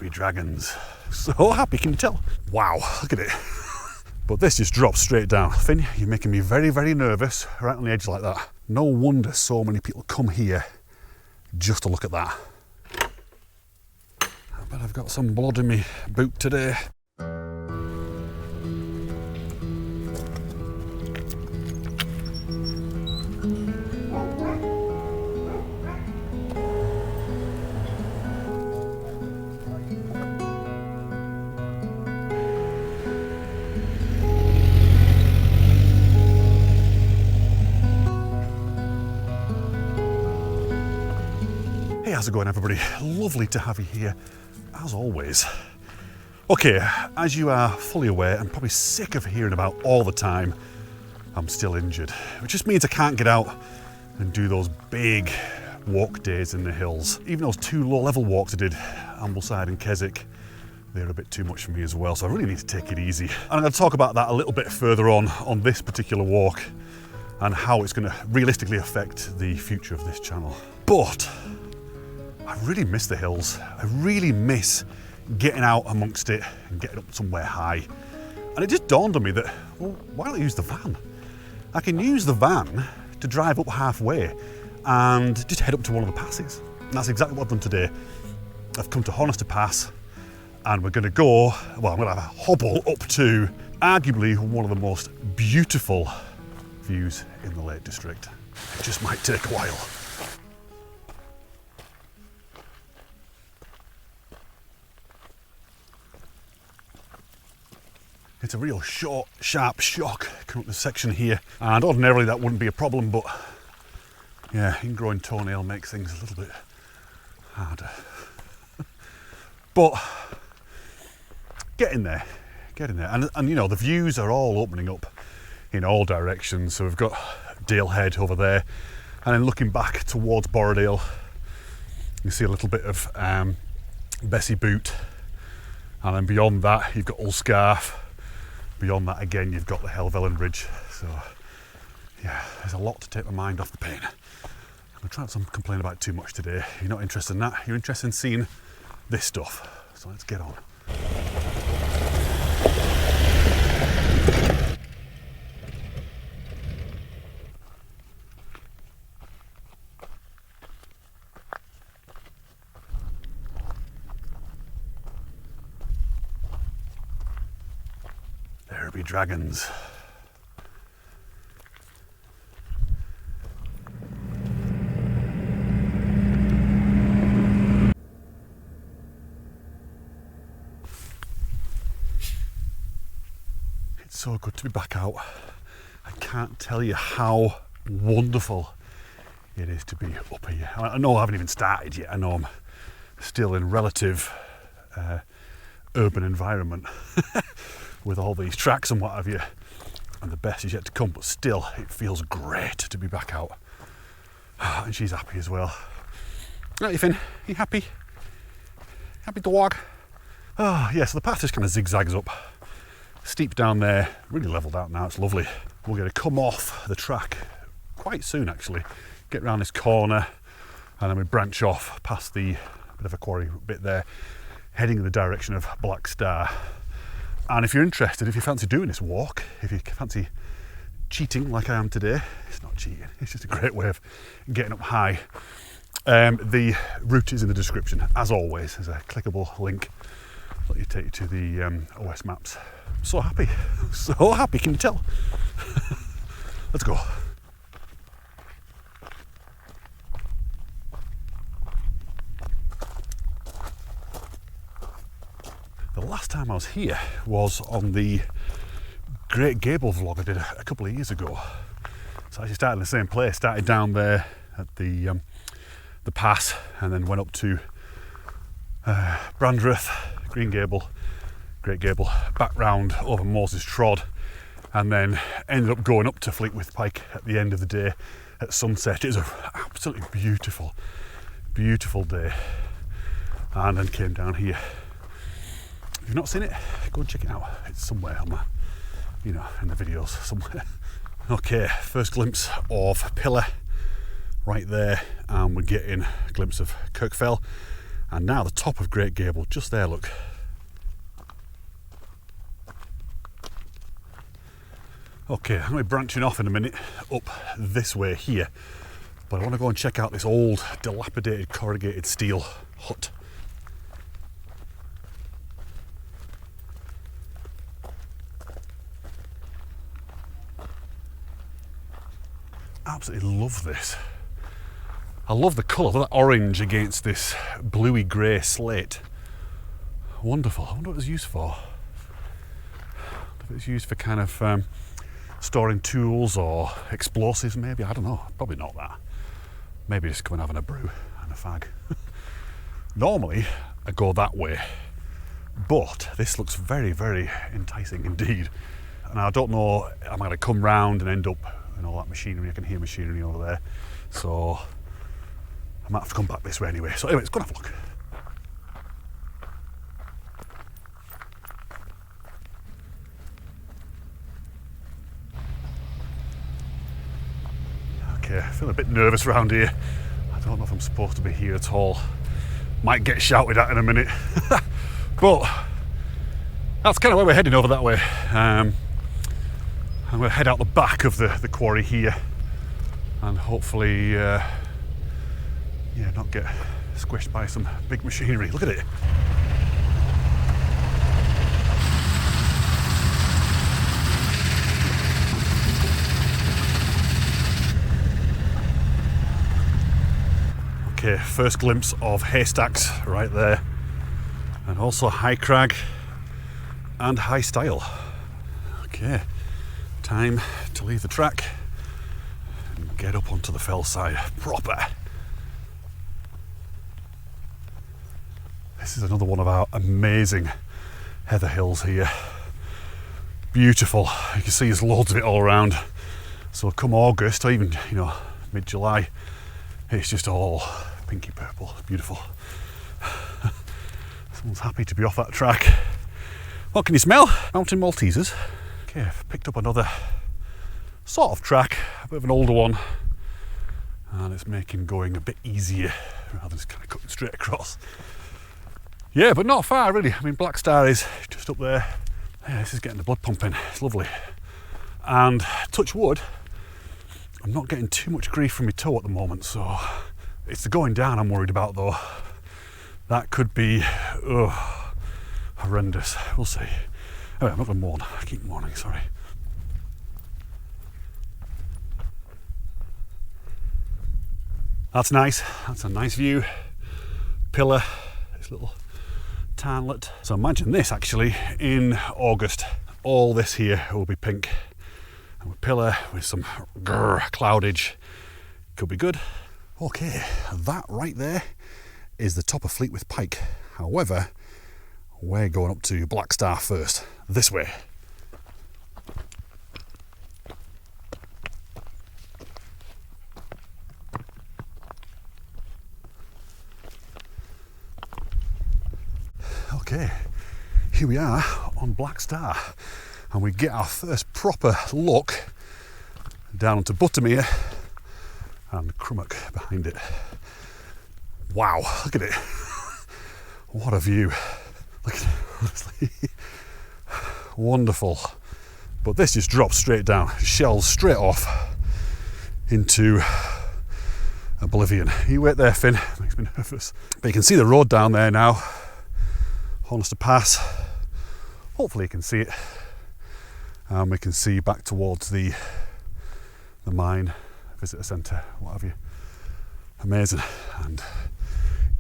be dragons. So happy, can you tell? Wow, look at it. But this just drops straight down. Finn, you're making me very, very nervous right on the edge like that. No wonder so many people come here just to look at that. I bet I've got some blood in my boot today. Hey, how's it going, everybody? Lovely to have you here, as always. Okay, as you are fully aware, and probably sick of hearing about all the time, I'm still injured, which just means I can't get out and do those big walk days in the hills. Even those 2 low-level walks I did, Ambleside and Keswick, they're a bit too much for me as well, so I really need to take it easy. And I'm going to talk about that a little bit further on this particular walk and how it's going to realistically affect the future of this channel. But I really miss the hills. I really miss getting out amongst it and getting up somewhere high. And it just dawned on me that, well, why don't I use the van? I can use the van to drive up halfway and just head up to one of the passes. And that's exactly what I've done today. I've come to Honister Pass and we're going to go, well, I'm going to have a hobble up to arguably one of the most beautiful views in the Lake District. It just might take a while. It's a real short, sharp shock coming up this section here, and ordinarily that wouldn't be a problem, but yeah, ingrowing toenail makes things a little bit harder. But getting there, and you know, the views are all opening up in all directions. So we've got Dale Head over there, and then looking back towards Borrowdale, you see a little bit of Bessie Boot, and then beyond that you've got Ullscarf. Beyond that again, you've got the Helvellyn Bridge. So yeah, there's a lot to take my mind off the pain. I'm trying not to complain about too much today. You're not interested in that. You're interested in seeing this stuff. So let's get on. There be dragons. It's so good to be back out. I can't tell you how wonderful it is to be up here. I know I haven't even started yet. I know I'm still in relative urban environment with all these tracks and what have you, and the best is yet to come, but still it feels great to be back out. And she's happy as well. Right, you Finn, you happy? Happy to walk? Oh yeah, so the path just kind of zigzags up, steep down there, really leveled out now, it's lovely. We're going to come off the track quite soon actually, get around this corner, and then we branch off past the bit of a quarry bit there, heading in the direction of Black Star. And if you're interested, if you fancy doing this walk, if you fancy cheating like I am today, it's not cheating, it's just a great way of getting up high. The route is in the description, as always. There's a clickable link that you take you to the OS maps. I'm so happy, can you tell? Let's go. The last time I was here was on the Great Gable vlog I did a couple of years ago. So I actually started in the same place, started down there at the pass, and then went up to Brandreth, Green Gable, Great Gable, back round over Moses Trod, and then ended up going up to Fleetwith Pike at the end of the day at sunset. It was an absolutely beautiful, beautiful day, and then came down here. If you've not seen it, go and check it out. It's somewhere on my, you know, in the videos somewhere. Okay, first glimpse of Pillar right there, and we're getting a glimpse of Kirkfell, And now the top of Great Gable, just there, look. Okay, I'm going to be branching off in a minute up this way here, but I want to go and check out this old dilapidated corrugated steel hut. Absolutely love this. I love the colour, that orange against this bluey grey slate. Wonderful. I wonder what it's used for. If it's used for kind of storing tools or explosives maybe, I don't know. Probably not that. Maybe just come and having a brew and a fag. Normally I go that way, but this looks very, very enticing indeed. And I don't know, am I going to come round and end up in all that machinery? I can hear machinery over there. So I might have to come back this way anyway. So anyway, let's go and have a look. Okay, I feel a bit nervous around here. I don't know if I'm supposed to be here at all. Might get shouted at in a minute. But that's kind of where we're heading, over that way. I'm going to head out the back of the quarry here and hopefully not get squished by some big machinery. Look at it. Okay, first glimpse of haystacks right there, and also high crag and high style. Okay, time to leave the track and get up onto the fell side proper. This is another one of our amazing heather hills here. Beautiful. You can see there's loads of it all around. So come August, or even mid-July, it's just all pinky purple. Beautiful. Someone's happy to be off that track. What can you smell? Mountain Maltesers. Okay, I've picked up another sort of track, a bit of an older one, and it's making going a bit easier rather than just kind of cutting straight across. Yeah, but not far really. I mean, Black Star is just up there. Yeah, this is getting the blood pumping. It's lovely. And touch wood, I'm not getting too much grief from my toe at the moment, so it's the going down I'm worried about though. That could be horrendous. We'll see. Anyway, I'm not going to mourn. I keep mourning, sorry. That's nice. That's a nice view. Pillar, this little townlet. So imagine this actually in August. All this here will be pink. And with pillar with some cloudage. Could be good. Okay, that right there is the top of Fleetwith Pike. However, we're going up to Black Star first. This way. Okay, here we are on Black Star, and we get our first proper look down onto Buttermere and Crummock behind it. Wow, look at it. What a view. Look at it, honestly. Wonderful. But this just drops straight down, shells straight off into oblivion. You wait there, Finn, makes me nervous. But you can see the road down there now. Honister Pass. Hopefully you can see it. And we can see back towards the mine, visitor centre, what have you. Amazing. And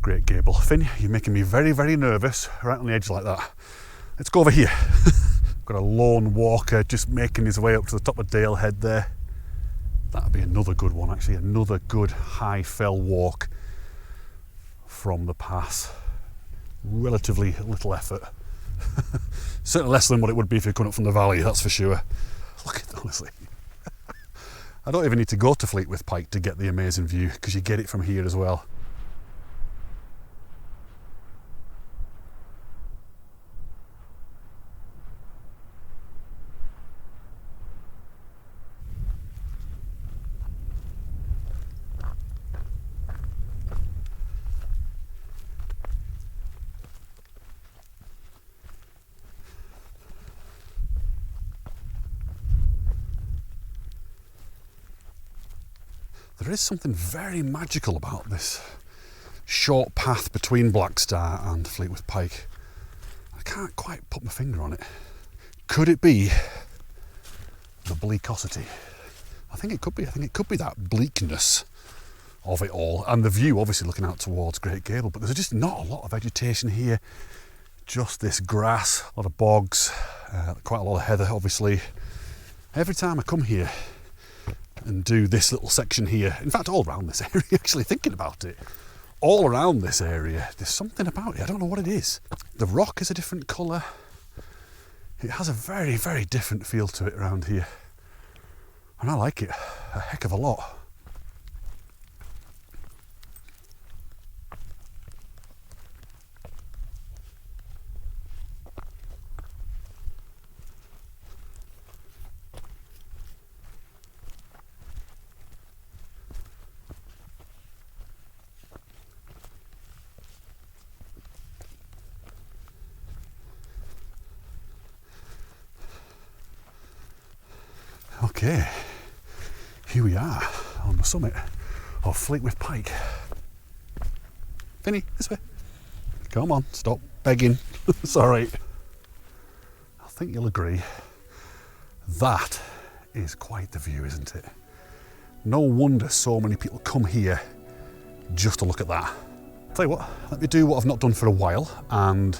Great Gable. Finn, you're making me very, very nervous right on the edge like that. Let's go over here. Got a lone walker just making his way up to the top of Dale Head there. That'd be another good one actually, another good high fell walk from the pass. Relatively little effort. Certainly less than what it would be if you're coming up from the valley, that's for sure. Look at it, honestly. I don't even need to go to Fleetwith Pike to get the amazing view, because you get it from here as well. There is something very magical about this short path between Blackstar and Fleetwood Pike. I can't quite put my finger on it. Could it be the bleakosity? I think it could be. I think it could be that bleakness of it all, and the view obviously looking out towards Great Gable, but there's just not a lot of vegetation here, just this grass, a lot of bogs, quite a lot of heather obviously. Every time I come here and do this little section here, in fact all around this area, actually thinking about it, all around this area, there's something about it, I don't know what it is. The rock is a different colour, it has a very, very different feel to it around here, and I like it a heck of a lot. Okay, here we are on the summit of Fleetwood Pike. Vinny, this way. Come on, stop begging. It's all right. I think you'll agree, that is quite the view, isn't it? No wonder so many people come here just to look at that. Tell you what, let me do what I've not done for a while and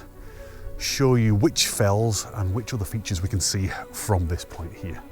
show you which fells and which other features we can see from this point here.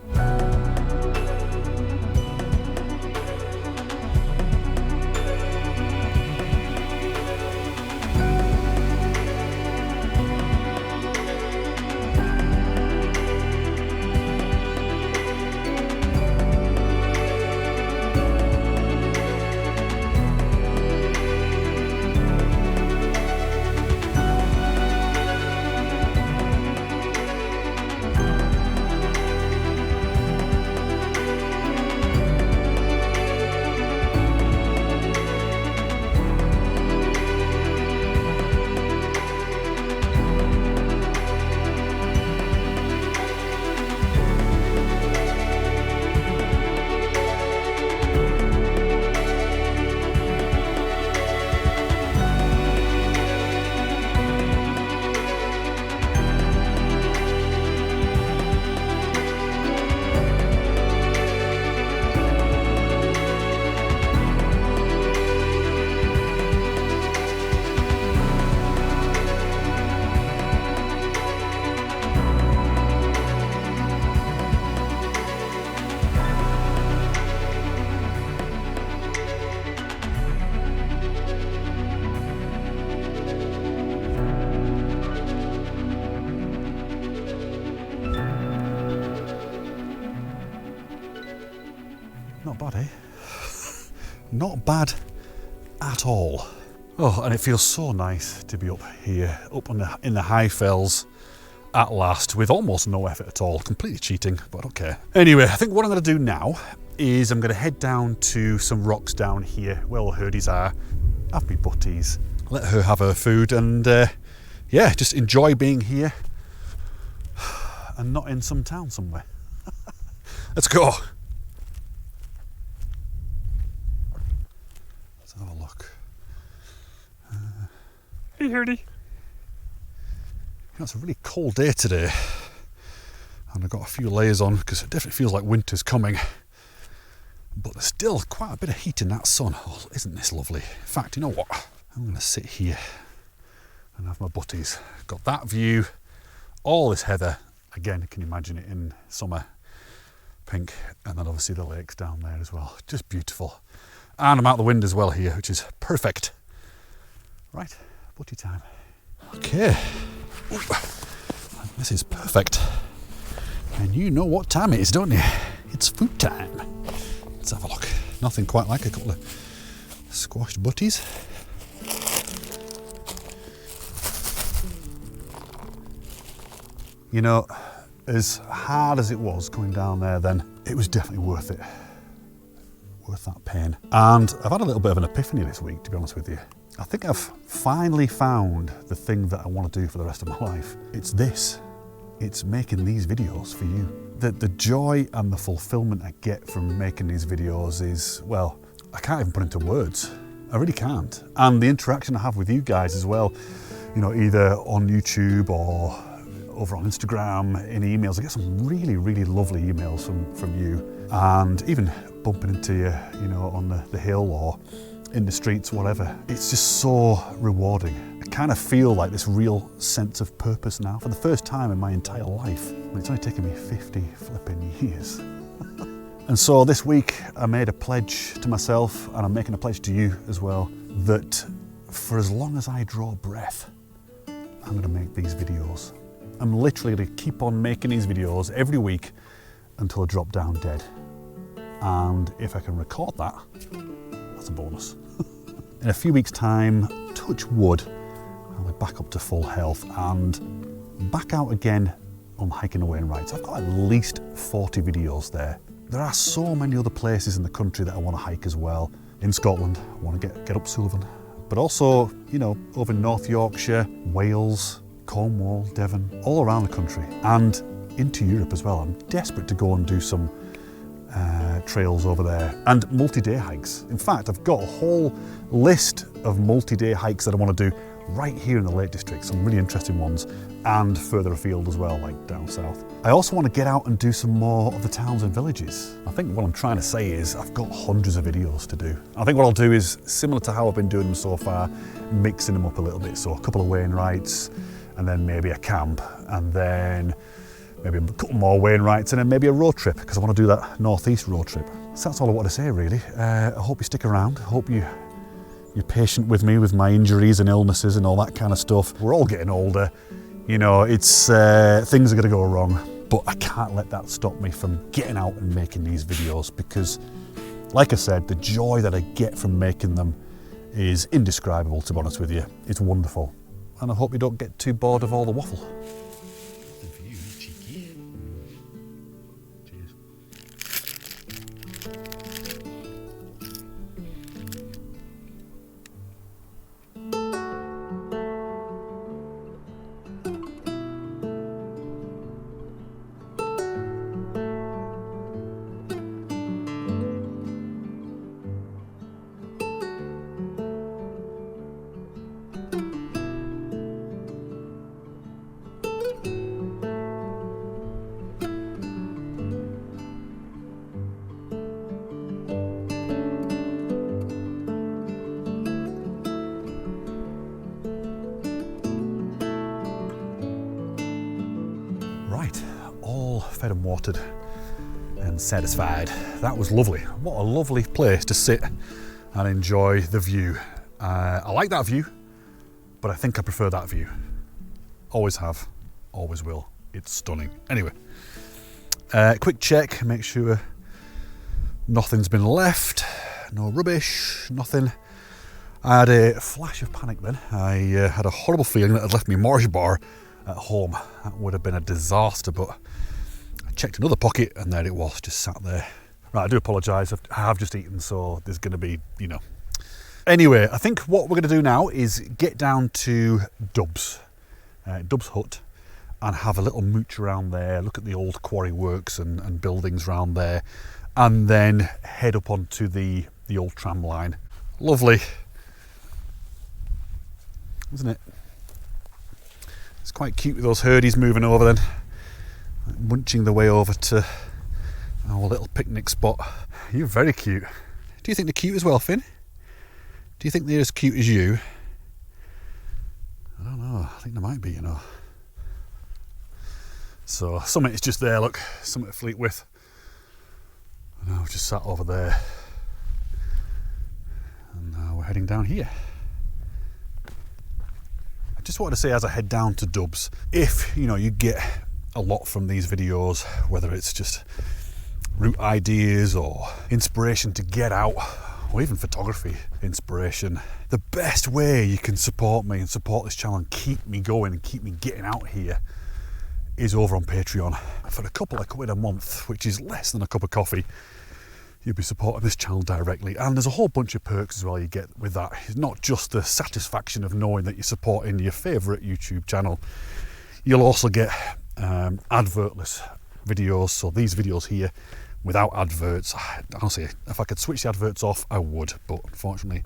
Not bad, eh? Not bad at all. Oh, and it feels so nice to be up here, up in the high fells at last, with almost no effort at all. Completely cheating, but okay. Anyway, I think what I'm going to do now is I'm going to head down to some rocks down here where all the herdies are, have me butties, let her have her food, and yeah, just enjoy being here and not in some town somewhere. Let's go. Let's have a look. Hey, herdie. You know, it's a really cold day today, and I've got a few layers on because it definitely feels like winter's coming. But there's still quite a bit of heat in that sun. Oh, isn't this lovely? In fact, you know what? I'm going to sit here and have my butties. Got that view, all this heather. Again, you can imagine it in summer, pink, and then obviously the lakes down there as well. Just beautiful. And I'm out the wind as well here, which is perfect. Right, butty time. Okay. Ooh, this is perfect. And you know what time it is, don't you? It's food time. Let's have a look. Nothing quite like a couple of squashed butties. You know, as hard as it was going down there then, it was definitely worth it. Worth that pain. And I've had a little bit of an epiphany this week, to be honest with you. I think I've finally found the thing that I want to do for the rest of my life. It's this. It's making these videos for you. The joy and the fulfillment I get from making these videos is, well, I can't even put into words. I really can't. And the interaction I have with you guys as well, you know, either on YouTube or over on Instagram, in emails. I get some really, really lovely emails from you, and even bumping into you, you know, on the hill or in the streets, whatever. It's just so rewarding. I kind of feel like this real sense of purpose now for the first time in my entire life. It's only taken me 50 flipping years. And so this week I made a pledge to myself, and I'm making a pledge to you as well, that for as long as I draw breath, I'm going to make these videos. I'm literally going to keep on making these videos every week until I drop down dead. And if I can record that, that's a bonus. In a few weeks' time, touch wood, I'll be back up to full health and back out again on hiking the Wainwrights. I've got at least 40 videos there. There are so many other places in the country that I want to hike as well. In Scotland, I want to get up Sullivan, but also, you know, over in North Yorkshire, Wales, Cornwall, Devon, all around the country, and into Europe as well. I'm desperate to go and do some trails over there, and multi-day hikes. In fact, I've got a whole list of multi-day hikes that I want to do right here in the Lake District, some really interesting ones, and further afield as well, like down south. I also want to get out and do some more of the towns and villages. I think what I'm trying to say is I've got hundreds of videos to do. I think what I'll do is similar to how I've been doing them so far, mixing them up a little bit. So a couple of Wainwrights, and then maybe a camp, and then maybe a couple more Wainwrights, and then maybe a road trip, because I want to do that northeast road trip. So that's all I want to say, really. I hope you stick around. I hope you're patient with me with my injuries and illnesses and all that kind of stuff. We're all getting older. You know, it's things are going to go wrong, but I can't let that stop me from getting out and making these videos, because, like I said, the joy that I get from making them is indescribable, to be honest with you. It's wonderful. And I hope you don't get too bored of all the waffle. Nothing for you, cheeky. Cheers. Right, all fed and watered and satisfied. That was lovely. What a lovely place to sit and enjoy the view. I like that view, but I think I prefer that view. Always have, always will. It's stunning. Anyway, quick check, make sure nothing's been left, no rubbish, nothing. I had a flash of panic then. I had a horrible feeling that I'd left my Mars bar at home. That would have been a disaster, but I checked another pocket and there it was, just sat there. Right, I do apologise, I have just eaten, so there's going to be, you know. Anyway, I think what we're going to do now is get down to Dubs Hut, and have a little mooch around there, look at the old quarry works and buildings around there, and then head up onto the old tram line. Lovely, isn't it? It's quite cute with those herdies moving over then, munching their way over to our little picnic spot. You're very cute. Do you think they're cute as well, Finn? Do you think they're as cute as you? I don't know, I think they might be, you know. So Summit is just there, look, Summit Fleet with. And now we've just sat over there. And now we're heading down here. I just wanted to say as I head down to Dubs, if, you know, you get a lot from these videos, whether it's just route ideas or inspiration to get out, or even photography inspiration, the best way you can support me and support this channel and keep me going and keep me getting out here is over on Patreon. For a couple of quid a month, which is less than a cup of coffee, you'll be supporting this channel directly. And there's a whole bunch of perks as well you get with that. It's not just the satisfaction of knowing that you're supporting your favourite YouTube channel. You'll also get advertless videos, so these videos here without adverts. Honestly, if I could switch the adverts off, I would, but unfortunately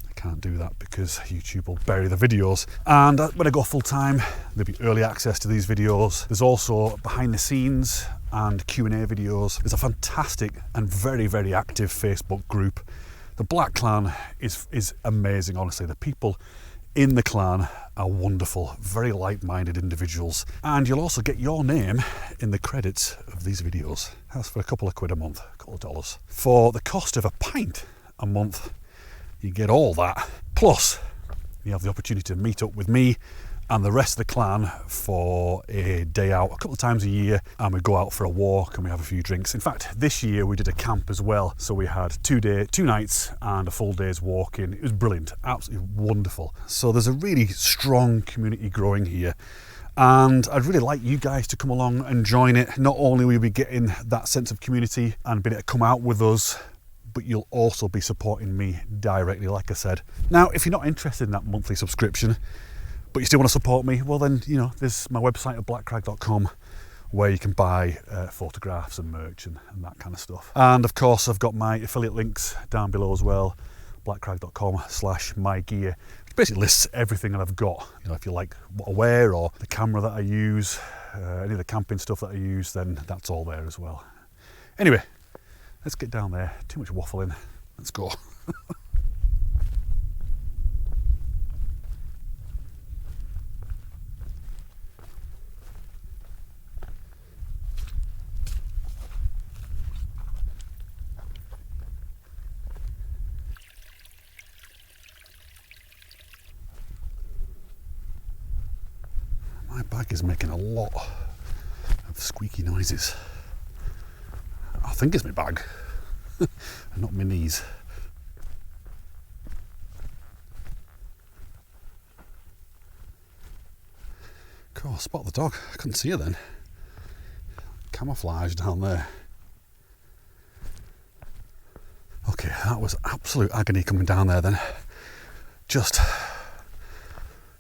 I can't do that because YouTube will bury the videos. And when I go full time, there'll be early access to these videos. There's also behind the scenes and Q&A videos. There's a fantastic and very, very active Facebook group. The Black Clan is amazing, honestly. The people in the clan are wonderful, very like-minded individuals. And you'll also get your name in the credits of these videos. That's for a couple of quid a month, a couple of dollars. For the cost of a pint a month, you get all that. Plus, you have the opportunity to meet up with me and the rest of the clan for a day out a couple of times a year, and we go out for a walk and we have a few drinks. In fact, this year we did a camp as well, so we had 2 nights and a full day's walking. It was brilliant, absolutely wonderful. So there's a really strong community growing here, and I'd really like you guys to come along and join it. Not only will you be getting that sense of community and be able to come out with us, but you'll also be supporting me directly, like I said. Now, if you're not interested in that monthly subscription, but you still want to support me, well then, you know, there's my website at blackcrag.com where you can buy photographs and merch and that kind of stuff. And of course, I've got my affiliate links down below as well, blackcrag.com/mygear, which basically lists everything that I've got. You know, if you like what I wear or the camera that I use, any of the camping stuff that I use, then that's all there as well. Anyway, let's get down there. Too much waffling. Let's go. My bag is making a lot of squeaky noises. I think it's my bag, and not my knees. Cool, spot the dog. I couldn't see her then. Camouflage down there. Okay, that was absolute agony coming down there then. Just,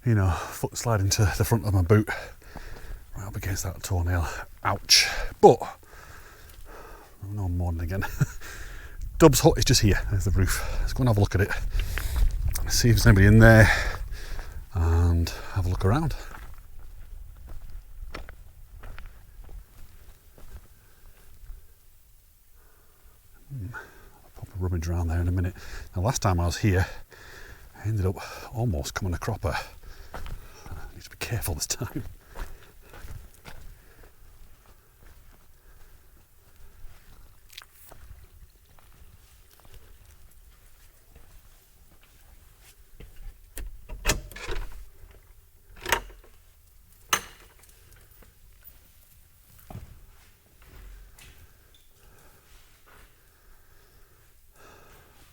you know, foot slide into the front of my boot, right up against that toenail. Ouch. But no, I'm mourning again. Dub's hut is just here. There's the roof. Let's go and have a look at it. See if there's anybody in there and have a look around. I'll pop a rummage around there in a minute. Now, last time I was here, I ended up almost coming a cropper. I need to be careful this time.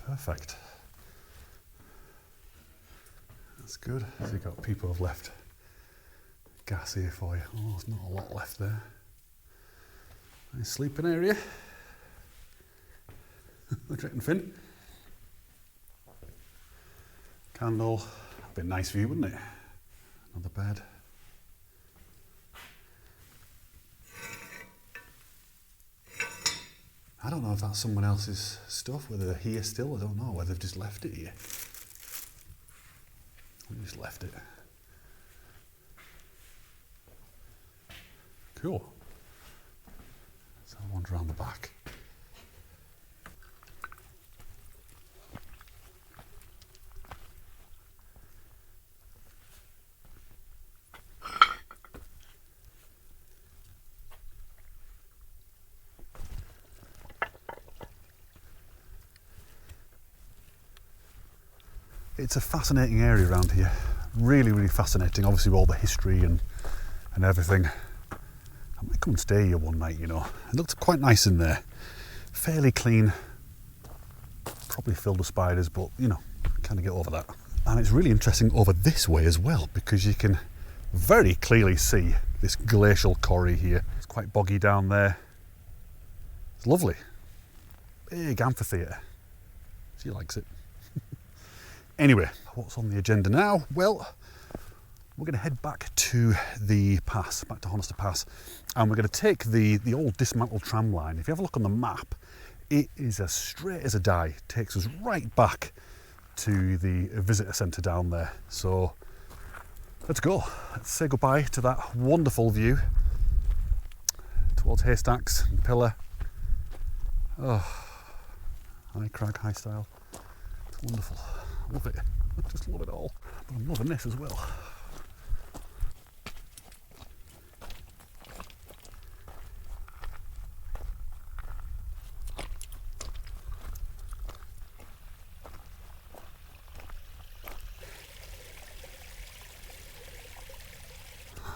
Perfect. That's good. So you've got people who've left gas here for you. Oh, there's not a lot left there. Nice sleeping area. Looking Finn. Candle. That'd be a nice view, wouldn't it? Another bed. I don't know if that's someone else's stuff, whether they're here still, I don't know, whether they've just left it here. They just left it. Cool. So I'll wander around the back. It's a fascinating area around here. Really, really fascinating. Obviously with all the history and everything. I might come and stay here one night, you know. It looks quite nice in there. Fairly clean. Probably filled with spiders, but you know, kind of get over that. And it's really interesting over this way as well, because you can very clearly see this glacial quarry here. It's quite boggy down there. It's lovely. Big amphitheatre. She likes it. Anyway, what's on the agenda now? Well, we're going to head back to the pass, back to Honister Pass, and we're going to take the old dismantled tram line. If you have a look on the map, it is as straight as a die. It takes us right back to the visitor centre down there. So let's go. Let's say goodbye to that wonderful view towards Haystacks and Pillar. Oh, high Crag, high style. It's wonderful. Love it. I just love it all. But I'm loving this as well.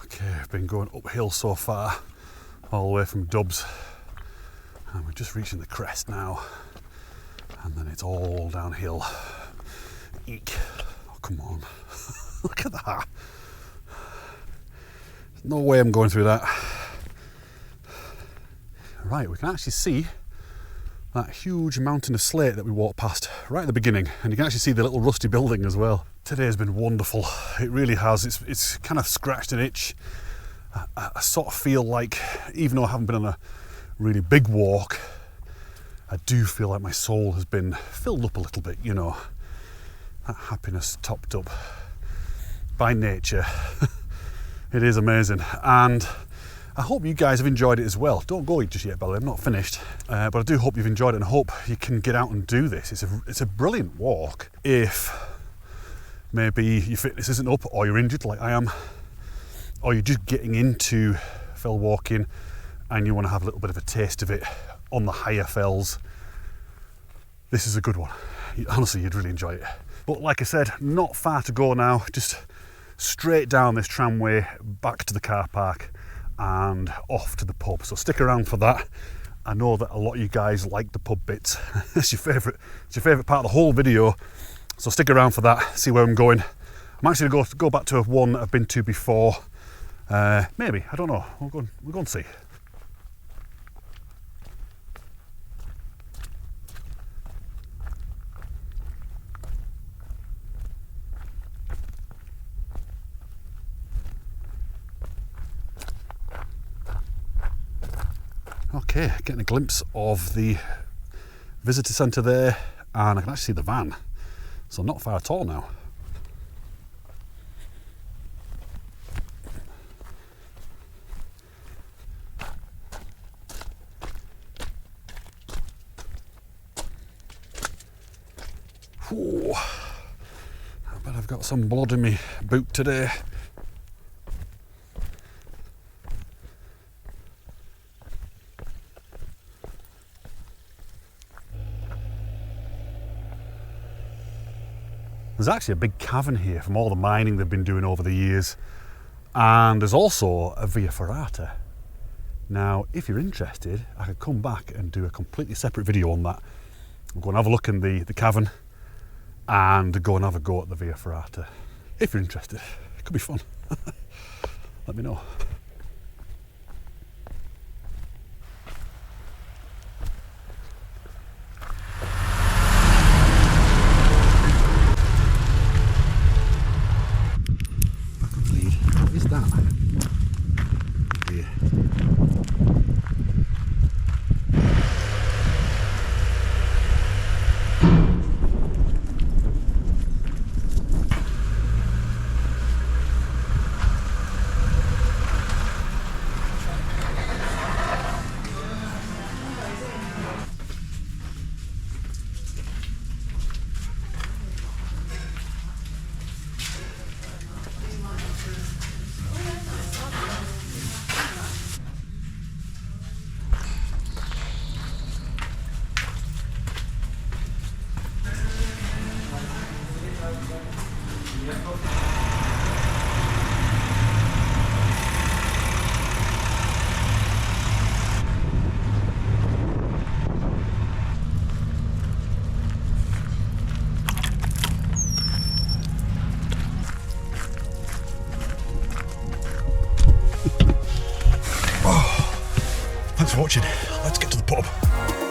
Okay, I've been going uphill so far, all the way from Dubs, and we're just reaching the crest now, and then it's all downhill. Eek. Oh, come on. Look at that. There's no way I'm going through that. Right, we can actually see that huge mountain of slate that we walked past right at the beginning, and you can actually see the little rusty building as well. Today has been wonderful. It really has. It's kind of scratched an itch. I sort of feel like, even though I haven't been on a really big walk, I do feel like my soul has been filled up a little bit, you know. That happiness topped up by nature. It is amazing, and I hope you guys have enjoyed it as well. Don't go just yet, by the way, I'm not finished, but I do hope you've enjoyed it, and I hope you can get out and do this. It's a brilliant walk if maybe your fitness isn't up, or you're injured like I am, or you're just getting into fell walking and you want to have a little bit of a taste of it on the higher fells. This is a good one. Honestly, you'd really enjoy it. But like I said, not far to go now, just straight down this tramway back to the car park and off to the pub. So stick around for that. I know that a lot of you guys like the pub bits. It's your favourite part of the whole video. So stick around for that, see where I'm going. I'm actually going to go back to one I've been to before. Maybe, I don't know. We'll go and see. Okay, getting a glimpse of the visitor centre there, and I can actually see the van. So not far at all now. Whew. I bet I've got some blood in my boot today. There's actually a big cavern here from all the mining they've been doing over the years, and there's also a via ferrata. Now, if you're interested, I could come back and do a completely separate video on that. We'll go and have a look in the cavern and go and have a go at the via ferrata. If you're interested, it could be fun. Let me know. Thanks for watching. Let's get to the pub.